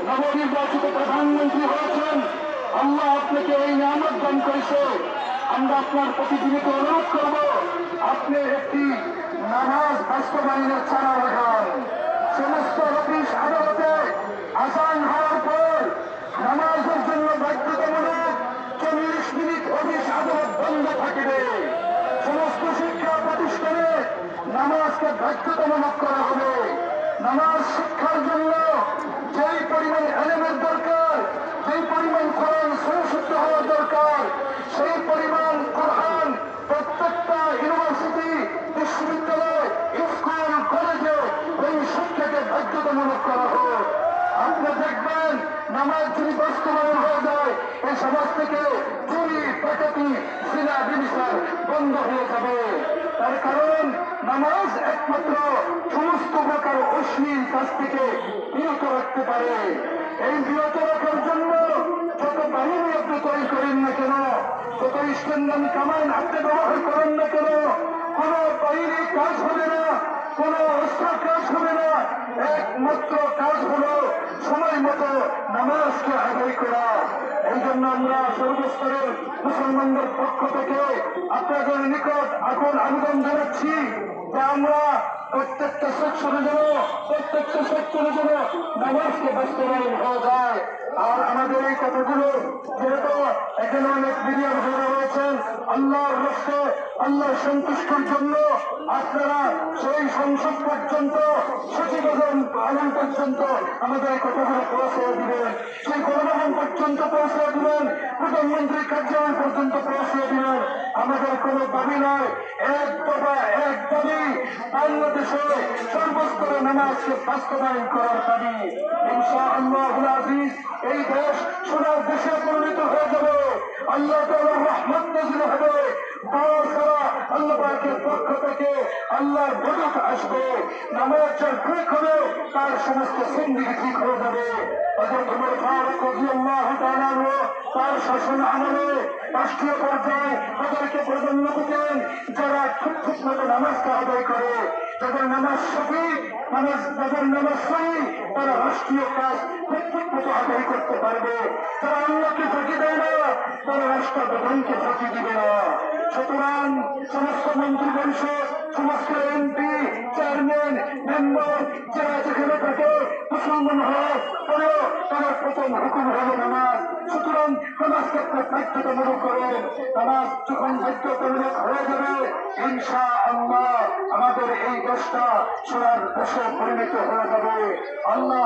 নবনির্বাচিত প্রধানমন্ত্রী হয়েছেন, আল্লাহ আপনাকে এই নিয়ামত দান করেছে। আমরা আপনার প্রতি বিনীত অনুরোধ করব, আপনি একটি নামাজ বাস্তবায়নের চারা লাগান। সমস্ত অফিস আদালতে আসান হওয়ার পর নামাজের জন্য বাধ্যতামূলক 40 মিনিট অফিস আদালত বন্ধ থাকবে। সমস্ত শিক্ষা প্রতিষ্ঠানে নামাজকে বাধ্যতামূলক করা হবে। নামাজ শিক্ষার জন্য যেই পরিমাণ এলেমের দরকার, যেই পরিমাণ কোরআন সংশুদ্ধ হওয়া দরকার, সেই পরিমাণ কোরআন প্রত্যেকটা ইউনিভার্সিটি, বিশ্ববিদ্যালয়, স্কুল, কলেজে এই শিক্ষাকে বাধ্যতামূলক করা হোক। আপনি দেখবেন নামাজ যদি বাস্তবায়ন হয়ে যায়, এই সমাজ থেকে চুরি, ডাকাতি, জিনা, ব্যভিচার বন্ধ হয়ে যাবে। তার কারণ নামাজ একমাত্র সমস্ত প্রকার অশ্লীল কাজ থেকে বিরত রাখতে পারে। এই বিরত রাখার জন্য যত বাহিনী আপনি তৈরি করেন না কেন, যত স্ট্যান্ডার্ড কামান আপনি ব্যবহার করেন না কেন, কোন বাহিনী কাজ হবে না, কোন অস্ত্র কাজ হবে না। একমাত্র কাজ হলো সময় মতো নামাজকে আদায় করা। এই জন্য আমরা সর্বস্তরের মুসলমানদের পক্ষ থেকে আপনাদের নিকট এখন আবেদন জানাচ্ছি যে আমরা প্রত্যেকটা সেক্টরে যেন নামাজকে বাস্তবায়ন হওয়া যায়। আর আমাদের এই কথাগুলো যেহেতু এখানে অনেক মিডিয়া ভাইরা রয়েছেন, আল্লাহর রাস্তে আল্লাহর সন্তুষ্টির জন্য আপনারা সেই সংসদ পর্যন্ত, সচিবালয় পালন পর্যন্ত আমাদের এই কথাগুলো পৌঁছে দিবেন, সেই গণভবন পর্যন্ত পৌঁছে দিবেন, প্রধানমন্ত্রীর কার্যালয় পর্যন্ত পৌঁছে দিবেন। আমাদের কোনো দাবি নয়, এক দফা এক দাবি, বাংলাদেশে সর্বস্তরে নামাজকে বাস্তবায়ন করার দাবি। ইনশাআল্লাহুল আজিজ এই দেশ সোনার দেশে পরিণত হয়ে যাবে। আল্লাহ তাআলার রহমত নাযিল হবে। আল্লাহ পাকের পক্ষ থেকে আল্লাহর বরকত আসবে। নামাজ যার ঠিক হবে তার সমস্ত জিন্দেগি ঠিক হয়ে যাবে। হযরত ওমর ফারুক রাদিয়াল্লাহু তাআলা তার শাসন আমলে রাষ্ট্রীয় পর্যায়ে তাদেরকে প্রাধান্য দিতেন যারা ঠিক মতো নামাজকে আদায় করে, যাদের নামাজ সঠিক, যাদের নামাজ সহি, তারা রাষ্ট্রীয় কাজ ঠিক মতো আদায় করতে পারবে। তারা আল্লাহকে ফাঁকি দেয় না, তারা রাষ্ট্রপ্রধানকে ফাঁকি দিবে না। সুতরাং সমস্ত মন্ত্রী পরিষদ, সমস্ত এমপি, চেয়ারম্যান, মেম্বার যারা যেখানে থাকে মুসলমান হওয়ার পরেও তার প্রথম হুকুম হলো নামাজ। সুতরাং নামাজকে আপনার বাধ্যতামূলক করেন। নামাজ যখন বাধ্যতামূলক হয়ে যাবে, ইনশাআল্লাহ আমাদের এই দেশটা সোনার দেশে পরিণত হয়ে যাবে। আল্লাহ